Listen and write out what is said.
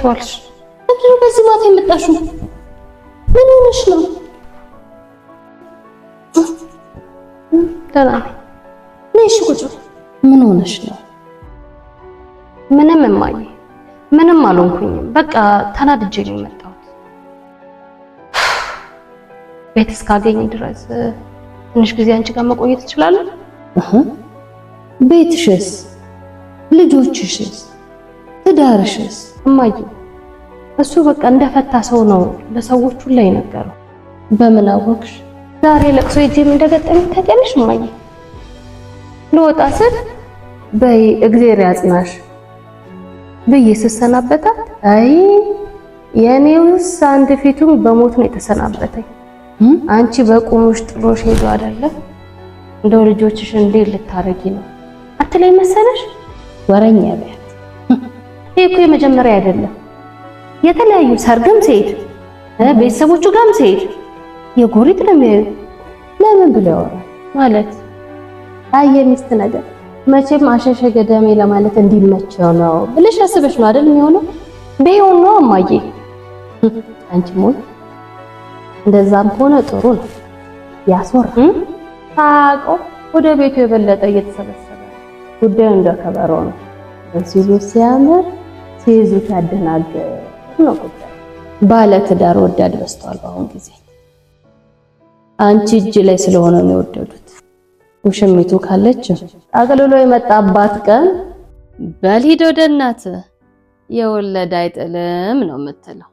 እንዴት ዋልሽ? እንዴ በዚህ ማታ የመጣሽው ምን ሆነሽ ነው? ደህና ነሽ? ቁጭ ምን ሆነሽ ነው? ምንም እማዬ፣ ምንም አልሆንኩኝም። በቃ ተናድጄ ነው የመጣሁት። ቤት እስካገኝ ድረስ ትንሽ ጊዜ አንቺ ጋር መቆየት እችላለሁ? ቤትሽስ? ልጆችሽስ? ትዳርሽስ? እማዬ እሱ በቃ እንደፈታ ሰው ነው ለሰዎች ሁሉ የነገረው። በምን አወቅሽ? ዛሬ ለቅሶ ሄጄም እንደገጠመኝ ታውቂያለሽ እማዬ? ልወጣ ስል በይ እግዜር ያጽናሽ ብዬ ስሰናበታት፣ አይ የኔውስ አንድ ፊቱን በሞት ነው የተሰናበተኝ። አንቺ በቁምሽ ጥሎሽ ሄዶ አይደለም እንደው ልጆችሽ እንዴት ልታረጊ ነው አትለኝ መሰለሽ? ወረኛ ቢያት ይሄ እኮ የመጀመሪያ አይደለም። የተለያዩ ሰርግም ሲሄድ ቤተሰቦቹ ጋርም ሲሄድ የጎሪጥ ነው የሚያዩ። ለምን ብለው ያወራል ማለት አየ ሚስት ነገር መቼም አሸሸ ገደሜ ለማለት እንዲመቸው ነው ብለሽ አስበሽ ነው አይደል የሚሆነው? ቢሆን ነው እማዬ። አንቺ ሞት እንደዛም ሆነ ጥሩ ነው ያስወራ። ታቆ ወደ ቤቱ የበለጠ እየተሰበሰበ ጉዳዩ እንደከበሮ ነው። ሲሉ ሲያምር ሲይዙት ያደናገር ነው ጉዳዩ። ባለ ትዳር ወዳድ በዝቷል በአሁን ጊዜ። አንቺ እጅ ላይ ስለሆነ ነው የወደዱት። ውሽሚቱ ካለች አቅልሎ የመጣባት ቀን በልሂድ ወደ እናት የወለደ አይጥልም ነው የምትለው።